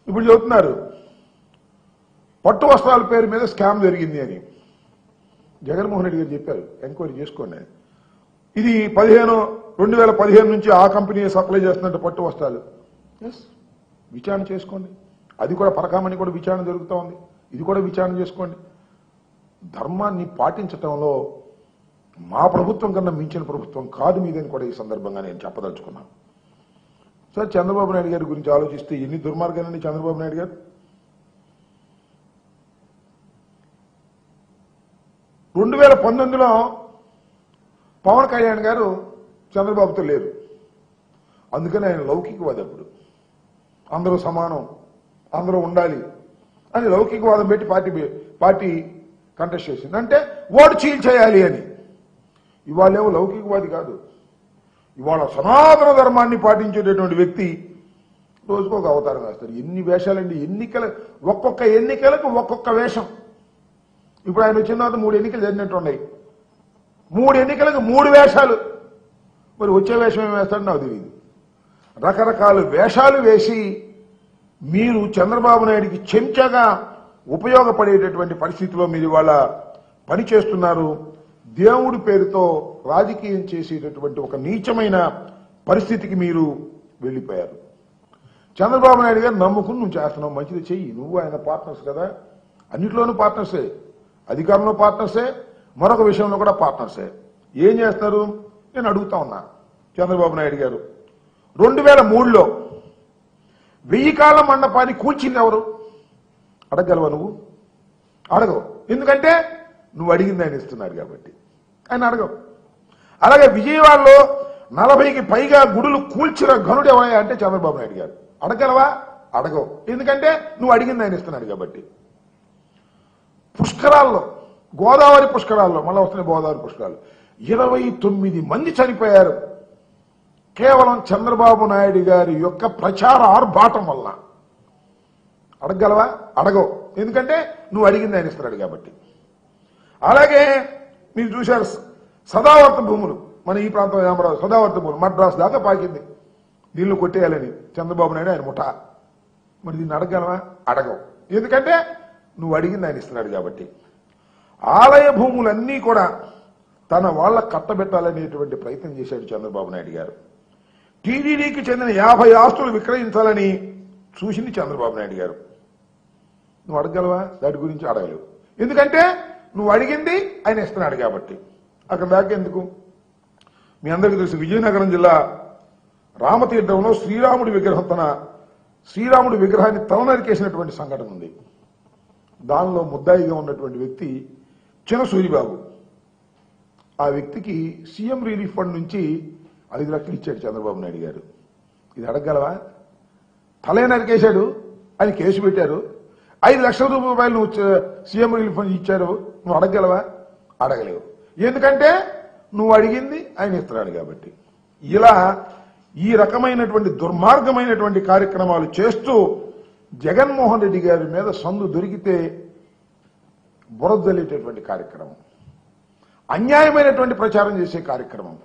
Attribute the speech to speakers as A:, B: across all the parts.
A: ఇప్పుడు చెబుతున్నారు పట్టు వస్త్రాల పేరు మీద స్కామ్ జరిగింది అని. జగన్మోహన్ రెడ్డి గారు చెప్పారు, ఎంక్వైరీ చేసుకోండి. ఇది 2015 నుంచి ఆ కంపెనీ సప్లై చేస్తున్నట్టు పట్టు వస్త్రాలు. ఎస్, విచారణ చేసుకోండి. అది కూడా పరకామణి కూడా విచారణ జరుగుతూ ఉంది. ఇది కూడా విచారణ చేసుకోండి. ధర్మాన్ని పాటించటంలో మా ప్రభుత్వం కన్నా మించిన ప్రభుత్వం కాదు మీదని కూడా ఈ సందర్భంగా నేను చెప్పదలుచుకున్నాను. సార్, చంద్రబాబు నాయుడు గారి గురించి ఆలోచిస్తే ఎన్ని దుర్మార్గాలండి చంద్రబాబు నాయుడు గారు. 2019లో పవన్ కళ్యాణ్ గారు చంద్రబాబుతో లేరు, అందుకని ఆయన లౌకికవాది. అప్పుడు అందరూ సమానం, అందరూ ఉండాలి అని లౌకికవాదం పెట్టి పార్టీ కంటెస్ట్ చేసింది. అంటే ఓటు చీల్చేయాలి అని. ఇవాళేమో లౌకికవాది కాదు, ఇవాళ సనాతన ధర్మాన్ని పాటించేటటువంటి వ్యక్తి రోజుకు ఒక అవతారం వేస్తారు. ఎన్ని వేషాలండి, ఒక్కొక్క ఎన్నికలకు ఒక్కొక్క వేషం. ఇప్పుడు ఆయన వచ్చిన తర్వాత 3 ఎన్నికలు జరిగినట్టు ఉన్నాయి. 3 ఎన్నికలకు 3 వేషాలు. మరి వచ్చే వేషం ఏం వేస్తాడో నాకు తెలియదు. రకరకాల వేషాలు వేసి మీరు చంద్రబాబు నాయుడికి చెంచగా ఉపయోగపడేటటువంటి పరిస్థితిలో మీరు ఇవాళ పనిచేస్తున్నారు. దేవుడి పేరుతో రాజకీయం చేసేటటువంటి ఒక నీచమైన పరిస్థితికి మీరు వెళ్ళిపోయారు. చంద్రబాబు నాయుడు గారు నమ్ముకుని నువ్వు చేస్తున్నావు, మంచిది చెయ్యి. నువ్వు ఆయన పార్ట్నర్స్ కదా, అన్నిట్లోనూ పార్ట్నర్సే, అధికారంలో పార్ట్నర్సే, మరొక విషయంలో కూడా పార్ట్నర్సే. ఏం చేస్తారు నేను అడుగుతా ఉన్నా. చంద్రబాబు నాయుడు గారు 2003లో 1000 కాళ్ళ మండపాన్ని కూల్చింది ఎవరు? అడగలవా నువ్వు? అడగవు. ఎందుకంటే నువ్వు అడిగింది ఆయన ఇస్తున్నారు కాబట్టి ఆయన అడగవు. అలాగే విజయవాడలో 40కి పైగా గుడులు కూల్చిన ఘనుడు ఎవరయ్యా అంటే చంద్రబాబు నాయుడు గారు. అడగలవా? అడగవు. ఎందుకంటే నువ్వు అడిగింది ఆయన ఇస్తున్నాడు కాబట్టి. పుష్కరాల్లో, గోదావరి పుష్కరాల్లో, మళ్ళీ వస్తున్నాయి గోదావరి పుష్కరాలు, 29 మంది చనిపోయారు కేవలం చంద్రబాబు నాయుడు గారి యొక్క ప్రచార ఆర్భాటం వల్ల. అడగలవా? అడగవు. ఎందుకంటే నువ్వు అడిగింది ఆయన ఇస్తున్నాడు కాబట్టి. అలాగే మీరు చూశారు సదావర్త భూములు, మన ఈ ప్రాంతం అమరావతి సదావర్త భూములు మద్రాసు దాకా పాకింది, దీనిలో కొట్టేయాలని చంద్రబాబు నాయుడు ఆయన ముఠా. మరి దీన్ని అడగలవా? అడగవు. ఎందుకంటే నువ్వు అడిగింది ఆయన ఇస్తున్నాడు కాబట్టి. ఆలయ భూములన్నీ కూడా తన వాళ్ళ కట్టబెట్టాలనేటువంటి ప్రయత్నం చేశాడు చంద్రబాబు నాయుడు గారు. టీడీడీకి చెందిన 50 ఆస్తులు విక్రయించాలని చూసింది చంద్రబాబు నాయుడు గారు. నువ్వు అడగలవా? దాటి గురించి అడగలేవు. ఎందుకంటే నువ్వు అడిగింది ఆయన ఇస్తున్నాడు కాబట్టి. అక్కడ దాకా ఎందుకు? మీ అందరికీ తెలుసు, విజయనగరం జిల్లా రామతీర్థంలో శ్రీరాముడి విగ్రహాన్ని తలనరికేసినటువంటి సంఘటన ఉంది. దానిలో ముద్దాయిగా ఉన్నటువంటి వ్యక్తి చిన్న సూరిబాబు. ఆ వ్యక్తికి సీఎం రిలీఫ్ ఫండ్ నుంచి 5 లక్షలు ఇచ్చాడు చంద్రబాబు నాయుడు గారు. ఇది అడగలవా? తలే నరికేశాడు, ఆయన కేసు పెట్టారు. 5 లక్షల రూపాయలు నువ్వు సీఎం రిలీఫ్ ఫండ్ ఇచ్చారు, నువ్వు అడగలవా? అడగలేవు. ఎందుకంటే నువ్వు అడిగింది ఆయన ఇస్తున్నాడు కాబట్టి. ఇలా ఈ రకమైనటువంటి దుర్మార్గమైనటువంటి కార్యక్రమాలు చేస్తూ జగన్మోహన్ రెడ్డి గారి మీద సందు దొరికితే బురదలేటటువంటి కార్యక్రమం, అన్యాయమైనటువంటి ప్రచారం చేసే కార్యక్రమం,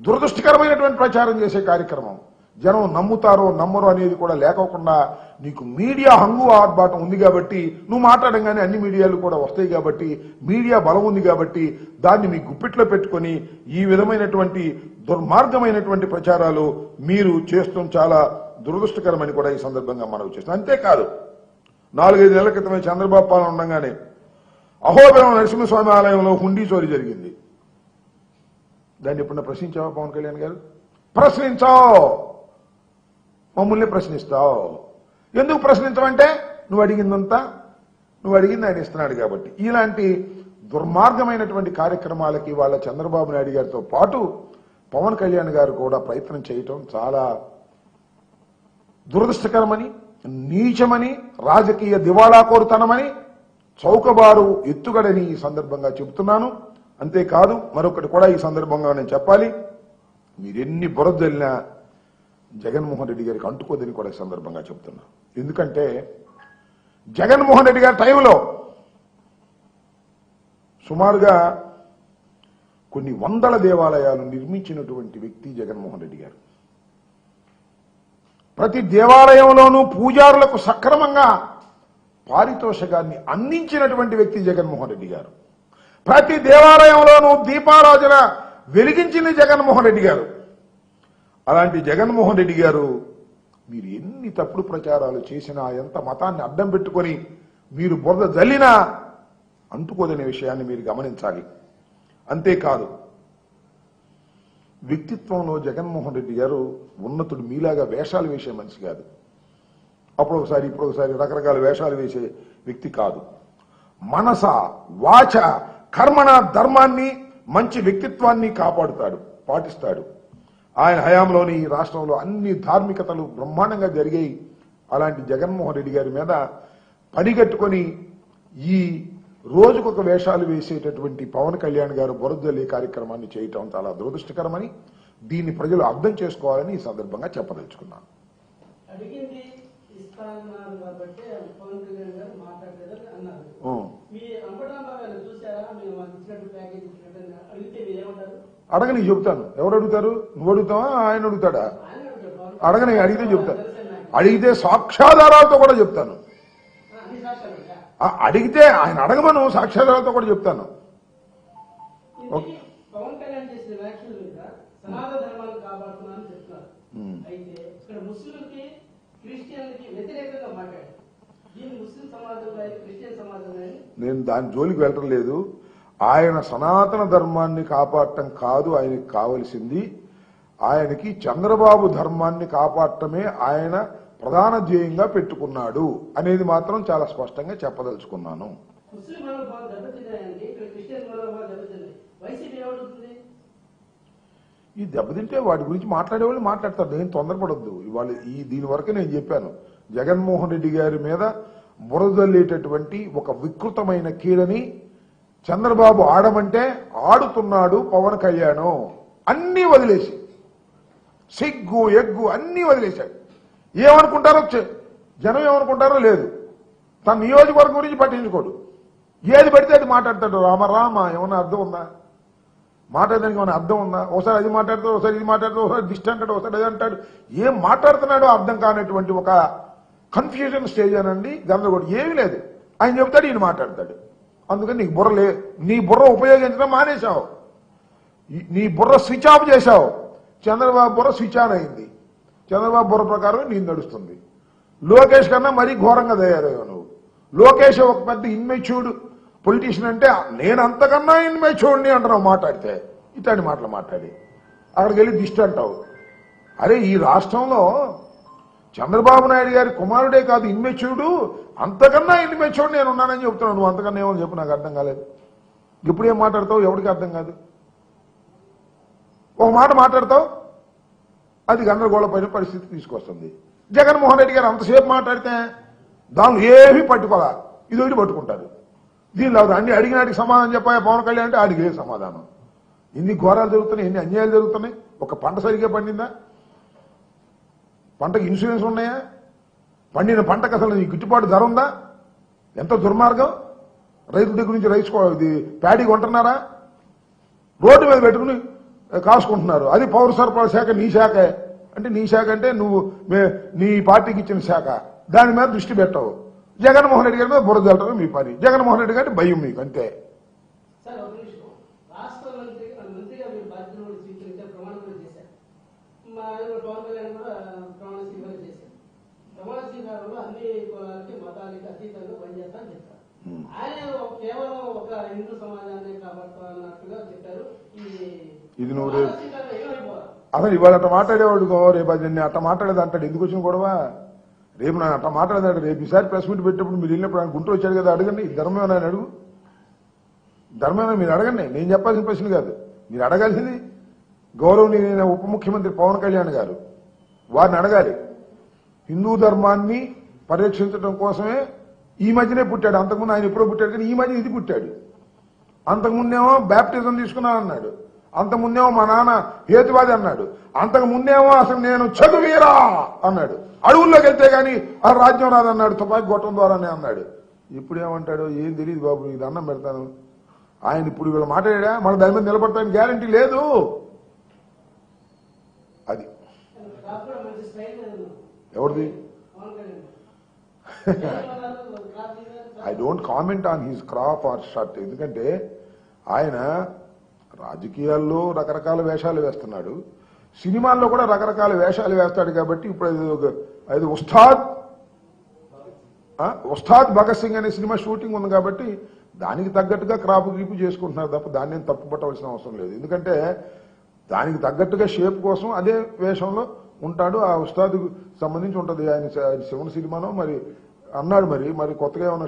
A: దురదృష్టకరమైనటువంటి ప్రచారం చేసే కార్యక్రమం, జనం నమ్ముతారో నమ్మరో అనేది కూడా లేకోకుండా నీకు మీడియా హంగు ఆర్భాటం ఉంది కాబట్టి నువ్వు మాట్లాడంగానే అన్ని మీడియాలు కూడా వస్తాయి కాబట్టి, మీడియా బలం ఉంది కాబట్టి దాన్ని మీ గుప్పిట్లో పెట్టుకొని ఈ విధమైనటువంటి దుర్మార్గమైనటువంటి ప్రచారాలు మీరు చేస్తాం చాలా దురదృష్టకరమని కూడా ఈ సందర్భంగా మనవి చేస్తున్నాం. అంతేకాదు, 4-5 నెలల క్రితమే చంద్రబాబు పాలన ఉండగానే అహోబిలం నరసింహస్వామి ఆలయంలో హుండీ చోరీ జరిగింది. దాన్ని ఎప్పుడన్నా ప్రశ్నించావా పవన్ కళ్యాణ్ గారు? ప్రశ్నించావు, మమ్మల్ని ప్రశ్నిస్తావు. ఎందుకు ప్రశ్నించమంటే నువ్వు అడిగింది ఆయన ఇస్తున్నాడు కాబట్టి. ఇలాంటి దుర్మార్గమైనటువంటి కార్యక్రమాలకి వాళ్ళ చంద్రబాబు నాయుడు గారితో పాటు పవన్ కళ్యాణ్ గారు కూడా ప్రయత్నం చేయటం చాలా దురదృష్టకరమని, నీచమని, రాజకీయ దివాళాకోరుతనమని, చౌకబారు ఎత్తుగడని ఈ సందర్భంగా చెబుతున్నాను. అంతేకాదు మరొకటి కూడా ఈ సందర్భంగా నేను చెప్పాలి, మీరెన్ని బురదల్లినా జగన్మోహన్ రెడ్డి గారికి అంటుకోదని కూడా ఈ సందర్భంగా చెప్తున్నా. ఎందుకంటే జగన్మోహన్ రెడ్డి గారి టైంలో సుమారుగా కొన్ని వందల దేవాలయాలు నిర్మించినటువంటి వ్యక్తి జగన్మోహన్ రెడ్డి గారు. ప్రతి దేవాలయంలోనూ పూజారులకు సక్రమంగా పారితోషికాన్ని అందించినటువంటి వ్యక్తి జగన్మోహన్ రెడ్డి గారు. ప్రతి దేవాలయంలోనూ దీపారాధన వెలిగించింది జగన్మోహన్ రెడ్డి గారు. అలాంటి జగన్మోహన్ రెడ్డి గారు మీరు ఎన్ని తప్పుడు ప్రచారాలు చేసినా, ఎంత మతాన్ని అడ్డం పెట్టుకొని మీరు బురద జల్లినా అంటుకోదనే విషయాన్ని మీరు గమనించాలి. అంతేకాదు, వ్యక్తిత్వంలో జగన్మోహన్ రెడ్డి గారు ఉన్నతుడు. మీలాగా వేషాలు వేసే మనిషి కాదు. అప్పుడు ఒకసారి ఇప్పుడు ఒకసారి రకరకాల వేషాలు వేసే వ్యక్తి కాదు. మనస వాచ కర్మణ ధర్మాన్ని, మంచి వ్యక్తిత్వాన్ని కాపాడుతాడు, పాటిస్తాడు. ఆయన హయాంలోని ఈ రాష్ట్రంలో అన్ని ధార్మికతలు బ్రహ్మాండంగా జరిగాయి. అలాంటి జగన్మోహన్ రెడ్డి గారి మీద పనిగట్టుకొని ఈ రోజుకొక వేషాలు వేసేటటువంటి పవన్ కళ్యాణ్ గారు బురదజల్లే కార్యక్రమాన్ని చేయటం చాలా దురదృష్టకరమని, దీన్ని ప్రజలు అర్థం చేసుకోవాలని ఈ సందర్భంగా చెప్పదలుచుకున్నాను. అడగని చెబుతాను. ఎవరు అడుగుతారు? నువ్వు అడుగుతావా, ఆయన అడుగుతాడా? అడగని, అడిగితే చెబుతాను. అడిగితే సాక్ష్యాధారాలతో కూడా చెప్తాను. అడిగితే ఆయన అడగమను, సాక్ష్యాధారాలతో కూడా చెప్తాను.
B: పవన్ కళ్యాణ్ చేసిన వ్యాఖ్యల మీద సనాతన ధర్మాన్ని కాపాడుతున్నారని చెప్తున్నారు. అయితే ఇక్కడ ముస్లింకి క్రిస్టియన్లకి వ్యతిరేకంగా మాట్లాడారు. దీన్ని ముస్లిం సమాజంలో క్రిస్టియన్ సమాజంలో
A: నేను దాని జోలికి వెళ్ళటం లేదు. ఆయన సనాతన ధర్మాన్ని కాపాడటం కాదు ఆయనకి కావలసింది. ఆయనకి చంద్రబాబు ధర్మాన్ని కాపాడటమే ఆయన ప్రధాన ధ్యేయంగా పెట్టుకున్నాడు అనేది మాత్రం చాలా స్పష్టంగా చెప్పదలుచుకున్నాను. ఈ దెబ్బతింటే వాటి గురించి మాట్లాడేవాళ్ళు మాట్లాడతారు. నేను తొందరపడొద్దు. ఇవాళ దీని వరకు నేను చెప్పాను. జగన్మోహన్ రెడ్డి గారి మీద బురదల్లేటటువంటి ఒక వికృతమైన కీడని చంద్రబాబు ఆడమంటే ఆడుతున్నాడు పవన్ కళ్యాణ్. అన్నీ వదిలేసి, సిగ్గు ఎగ్గు అన్నీ వదిలేశాడు. ఏమనుకుంటారో జనం ఏమనుకుంటారో లేదు. తన నియోజకవర్గం గురించి పట్టించుకోడు. ఏది పడితే అది మాట్లాడతాడు. రామ ఏమన్నా అర్థం ఉందా? మాట్లాడడానికి ఏమైనా అర్థం ఉందా? ఒకసారి అది మాట్లాడతాడు, ఒకసారి ఇది మాట్లాడతాడు, ఒకసారి దిష్టి అంటాడు, ఒకసారి అది అంటాడు. ఏం మాట్లాడుతున్నాడో అర్థం కానటువంటి ఒక కన్ఫ్యూజన్ స్టేజ్ అనండి, గందరగోళం ఏమీ లేదు. ఆయన చెబుతాడు, ఈయన మాట్లాడతాడు. అందుకని నీకు బుర్రలే, నీ బుర్ర ఉపయోగించడం మానేశావు. నీ బుర్ర స్విచ్ ఆఫ్ చేశావు. చంద్రబాబు బుర్ర స్విచ్ ఆన్ అయింది. చంద్రబాబు బుర్ర ప్రకారమే నేను నడుస్తుంది. లోకేష్ కన్నా మరీ ఘోరంగా తయారయ్యావు నువ్వు. లోకేష్ ఒక పెద్ద ఇన్మెచ్యూర్డ్ పొలిటీషియన్ అంటే నేను అంతకన్నా ఇన్మెచ్యూర్డ్ని అంటున్నావు మాట్లాడితే. ఇట్లాంటి మాటలు మాట్లాడి అక్కడికి వెళ్ళి దిష్టి అంటావు. అరే, ఈ రాష్ట్రంలో చంద్రబాబు నాయుడు గారి కుమారుడే కాదు ఇన్మెచ్యూర్డు, అంతకన్నా ఇన్మెచ్యూర్డ్ నేను ఉన్నానని చెప్తున్నాను. నువ్వు అంతకన్నా ఏమో చెప్పు, నాకు అర్థం కాలేదు. ఇప్పుడు ఏం మాట్లాడతావు ఎవరికి అర్థం కాదు. ఒక మాట మాట్లాడతావు, అది గందరగోళపైన పరిస్థితి తీసుకొస్తుంది. జగన్మోహన్ రెడ్డి గారు అంతసేపు మాట్లాడితే దానిలో ఏమీ పట్టుకోవాలా, ఇది ఒకటి పట్టుకుంటారు. దీనిలో అన్ని అడిగినాటికి సమాధానం చెప్పాలి పవన్ కళ్యాణ్ అంటే అడిగే సమాధానం. ఎన్ని ఘోరాలు జరుగుతున్నాయి, ఎన్ని అన్యాయాలు జరుగుతున్నాయి. ఒక పంట సరిగ్గా పండిందా? పంటకు ఇన్సూరెన్స్ ఉన్నాయా? పండిన పంటకు అసలు గిట్టుబాటు ధర ఉందా? ఎంత దుర్మార్గం. రైతు దగ్గర నుంచి రైతు ప్యాడీ కొంటున్నారా? రోడ్డు మీద పెట్టుకుని కాసుకుంటున్నారు. అది పౌర సరఫరా శాఖ, నీ శాఖ అంటే. నీ శాఖ అంటే నువ్వు నీ పార్టీకి ఇచ్చిన శాఖ, దాని మీద దృష్టి పెట్టవు. జగన్మోహన్ రెడ్డి గారి మీద బురద జల్లటమే మీ పని. జగన్మోహన్ రెడ్డి గారి భయం మీకు, అంతే. ఇది నువ్వు అసలు ఇవాళ అట్ట మాట్లాడేవాడు, రేపు అది అట్ట మాట్లాడేది అంటాడు. ఎందుకు వచ్చిన గొడవ? రేపు నన్ను అట్ట మాట్లాడేదాడు. రేపు ఈసారి ప్రెస్ మీట్ పెట్టినప్పుడు మీరు వెళ్ళినప్పుడు ఆయన గుంటూరు వచ్చాడు కదా, అడగండి. ధర్మమేనా ఆయన అడుగు, ధర్మమేనా మీరు అడగండి. నేను చెప్పాల్సిన ప్రశ్న కాదు, మీరు అడగాల్సింది గౌరవనీయ ఉప ముఖ్యమంత్రి పవన్ కళ్యాణ్ గారు. వారిని అడగాలి. హిందూ ధర్మాన్ని పరిరక్షించడం కోసమే ఈ మధ్యనే పుట్టాడు. అంతకుముందు ఆయన ఎప్పుడో పుట్టాడు, కానీ ఈ మధ్య ఇది పుట్టాడు. అంతకుముందేమో బ్యాప్టిజం తీసుకున్నానన్నాడు. అంతకుముందేమో మా నాన్న హేతువాది అన్నాడు. అంతకుముందేమో అసలు నేను చదువురా అన్నాడు. అడవుల్లోకి వెళ్తే గానీ ఆ రాజ్యం రాదన్నాడు, తుపాకి గొట్టం ద్వారానే అన్నాడు. ఇప్పుడు ఏమంటాడు ఏం తెలియదు బాబు, నీకు దండం పెడతాను. ఆయన ఇప్పుడు వీళ్ళు మాట్లాడా, మన దాని మీద నిలబడతానికి గ్యారంటీ లేదు. అది ఎవరిది?
B: పవన్ కళ్యాణ్ ఏమన్నారు? క్రాప్ తీశారు.
A: I don't comment on his crop or shirt. ఎందుకంటే ఆయన రాజకీయాల్లో రకరకాల వేషాలు వేస్తున్నాడు, సినిమాల్లో కూడా రకరకాల వేషాలు వేస్తాడు. కాబట్టి ఇప్పుడు అది ఉస్తాద్ భగత్ సింగ్ అనే సినిమా షూటింగ్ ఉంది కాబట్టి దానికి తగ్గట్టుగా క్రాప్ గీపు చేసుకుంటున్నారు తప్ప దాన్ని ఏం తప్పు పట్టవలసిన అవసరం లేదు. ఎందుకంటే దానికి తగ్గట్టుగా షేప్ కోసం అదే వేషంలో ఉంటాడు. ఆ ఉస్తాద్ సంబంధించి ఉంటుంది. ఆయన శివన్ సినిమానో మరి అన్నాడు, మరి కొత్తగా ఏమన్నా